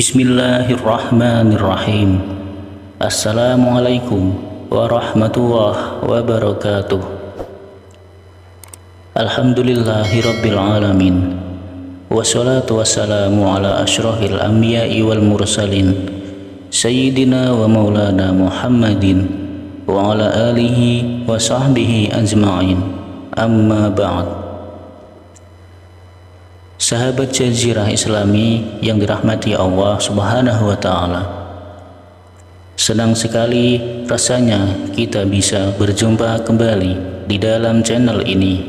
Bismillahirrahmanirrahim. Assalamualaikum warahmatullahi wabarakatuh. Alhamdulillahirabbil alamin. Wassalatu wassalamu ala asyrafil anbiya'i wal mursalin Sayyidina wa maulana Muhammadin wa ala alihi wa sahbihi ajma'in. Amma ba'd. Sahabat Jazirah Islami yang dirahmati Allah Subhanahu wa Ta'ala, senang sekali rasanya kita bisa berjumpa kembali di dalam channel ini.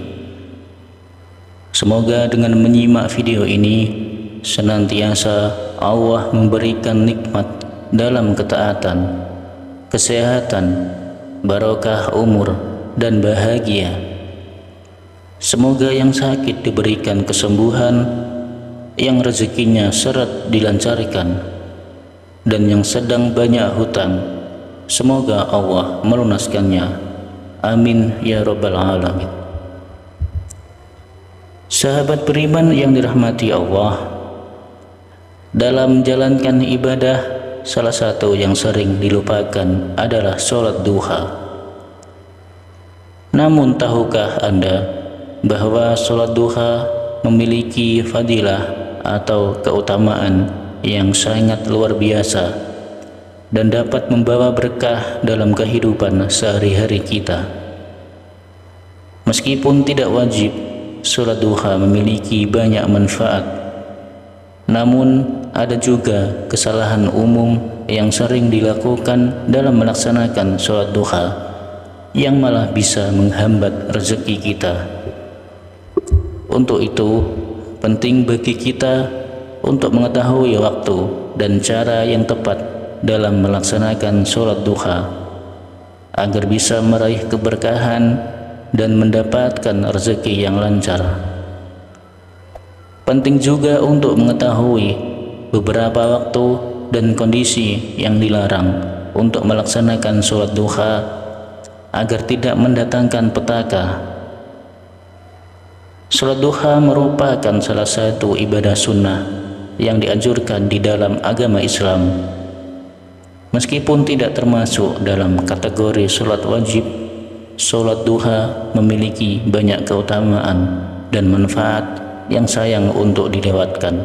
Semoga dengan menyimak video ini senantiasa Allah memberikan nikmat dalam ketaatan, kesehatan, barokah umur, dan bahagia. Semoga yang sakit diberikan kesembuhan, yang rezekinya seret dilancarkan, dan yang sedang banyak hutang, semoga Allah melunaskannya. Amin ya rabbal alamin. Sahabat beriman yang dirahmati Allah, dalam menjalankan ibadah, salah satu yang sering dilupakan adalah sholat duha. Namun tahukah Anda bahwa sholat duha memiliki fadilah atau keutamaan yang sangat luar biasa dan dapat membawa berkah dalam kehidupan sehari-hari kita? Meskipun tidak wajib, sholat duha memiliki banyak manfaat. Namun ada juga kesalahan umum yang sering dilakukan dalam melaksanakan sholat duha yang malah bisa menghambat rezeki kita. Untuk itu, penting bagi kita untuk mengetahui waktu dan cara yang tepat dalam melaksanakan sholat duha agar bisa meraih keberkahan dan mendapatkan rezeki yang lancar. Penting juga untuk mengetahui beberapa waktu dan kondisi yang dilarang untuk melaksanakan sholat duha agar tidak mendatangkan petaka. Sholat duha merupakan salah satu ibadah sunnah yang dianjurkan di dalam agama Islam. Meskipun tidak termasuk dalam kategori sholat wajib, sholat duha memiliki banyak keutamaan dan manfaat yang sayang untuk dilewatkan.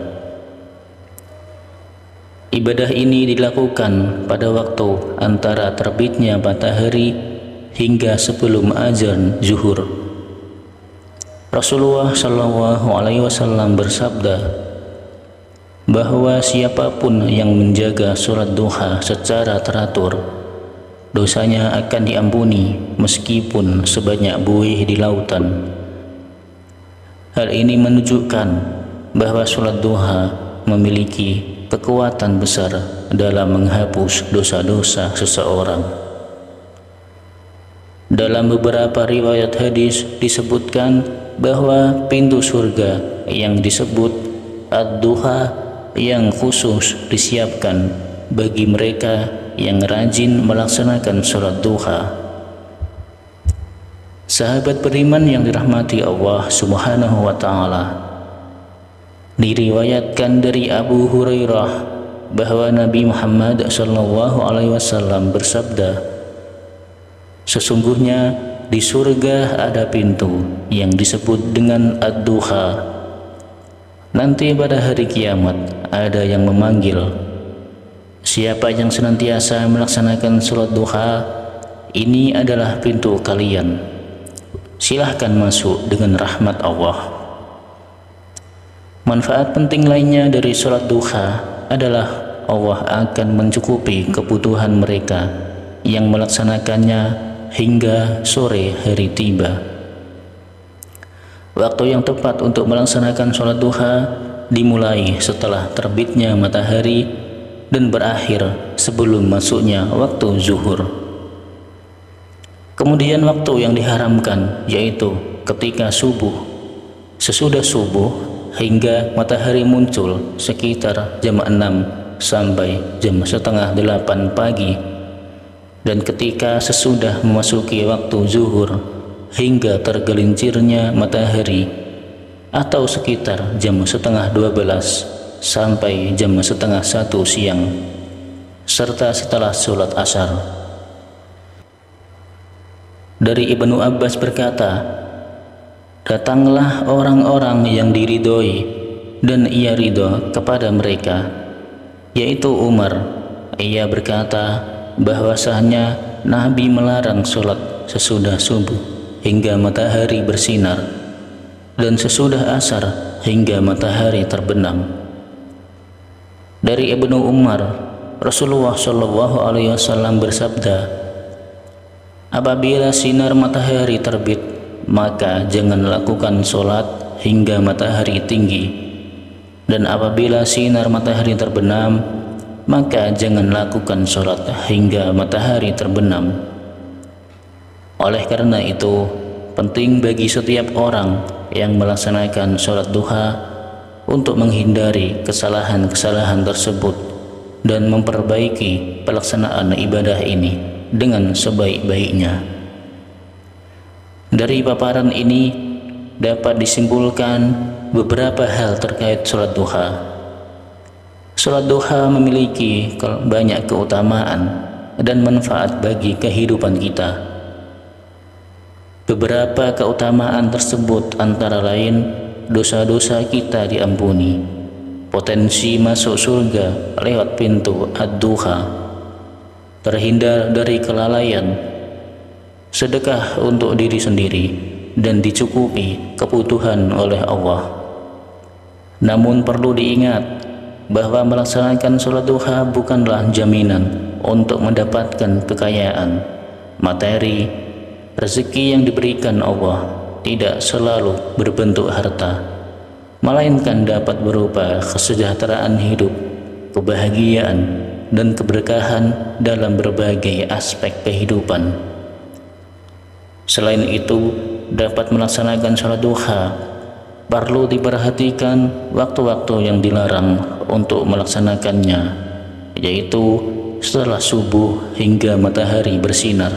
Ibadah ini dilakukan pada waktu antara terbitnya matahari hingga sebelum azan zuhur. Rasulullah SAW bersabda bahwa siapapun yang menjaga sholat duha secara teratur, dosanya akan diampuni meskipun sebanyak buih di lautan. Hal ini menunjukkan bahwa sholat duha memiliki kekuatan besar dalam menghapus dosa-dosa seseorang. Dalam beberapa riwayat hadis disebutkan bahwa pintu surga yang disebut ad-duha yang khusus disiapkan bagi mereka yang rajin melaksanakan sholat duha. Sahabat beriman yang dirahmati Allah Subhanahu wa Ta'ala, diriwayatkan dari Abu Hurairah bahwa Nabi Muhammad SAW bersabda, sesungguhnya di surga ada pintu yang disebut dengan ad-duha. Nanti pada hari kiamat ada yang memanggil, siapa yang senantiasa melaksanakan sholat duha, ini adalah pintu kalian, silahkan masuk dengan rahmat Allah. Manfaat penting lainnya dari sholat duha adalah Allah akan mencukupi kebutuhan mereka yang melaksanakannya hingga sore hari tiba. Waktu yang tepat untuk melaksanakan sholat duha dimulai setelah terbitnya matahari dan berakhir sebelum masuknya waktu zuhur. Kemudian waktu yang diharamkan yaitu ketika subuh, sesudah subuh hingga matahari muncul sekitar jam 6 sampai jam setengah 8 pagi, dan ketika sesudah memasuki waktu zuhur hingga tergelincirnya matahari atau sekitar jam setengah 12 sampai jam 12:30 siang, serta setelah sholat asar. Dari Ibnu Abbas berkata, datanglah orang-orang yang diridhoi dan ia ridho kepada mereka, yaitu Umar. Ia berkata bahwasanya Nabi melarang sholat sesudah subuh hingga matahari bersinar, dan sesudah asar hingga matahari terbenam. Dari Ibnu Umar, Rasulullah SAW bersabda, apabila sinar matahari terbit, maka jangan lakukan sholat hingga matahari tinggi, dan apabila sinar matahari terbenam, maka jangan lakukan sholat hingga matahari terbenam. Oleh karena itu, penting bagi setiap orang yang melaksanakan sholat duha untuk menghindari kesalahan-kesalahan tersebut dan memperbaiki pelaksanaan ibadah ini dengan sebaik-baiknya. Dari paparan ini dapat disimpulkan beberapa hal terkait sholat duha. Sholat duha memiliki banyak keutamaan dan manfaat bagi kehidupan kita. Beberapa keutamaan tersebut antara lain dosa-dosa kita diampuni, potensi masuk surga lewat pintu ad-duha, terhindar dari kelalaian, sedekah untuk diri sendiri, dan dicukupi kebutuhan oleh Allah. Namun perlu diingat bahwa melaksanakan sholat duha bukanlah jaminan untuk mendapatkan kekayaan, materi, rezeki yang diberikan Allah tidak selalu berbentuk harta, melainkan dapat berupa kesejahteraan hidup, kebahagiaan, dan keberkahan dalam berbagai aspek kehidupan. Selain itu, dapat melaksanakan sholat duha perlu diperhatikan waktu-waktu yang dilarang untuk melaksanakannya, yaitu setelah subuh hingga matahari bersinar,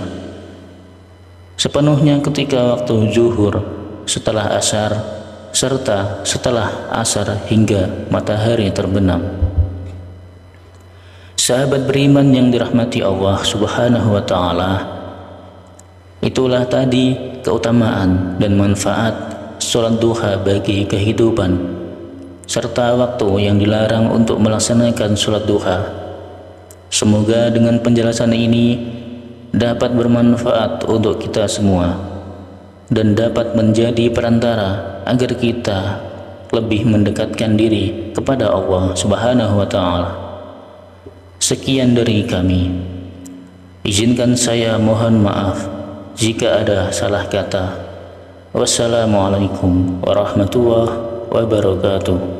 sepenuhnya ketika waktu zuhur, setelah asar, serta setelah asar hingga matahari terbenam. Sahabat beriman yang dirahmati Allah Subhanahu wa Ta'ala, itulah tadi keutamaan dan manfaat sholat duha bagi kehidupan, serta waktu yang dilarang untuk melaksanakan sholat duha. Semoga dengan penjelasan ini dapat bermanfaat untuk kita semua dan dapat menjadi perantara agar kita lebih mendekatkan diri kepada Allah Subhanahu wa Ta'ala. Sekian dari kami. Izinkan saya mohon maaf jika ada salah kata. Wassalamualaikum warahmatullahi wabarakatuh.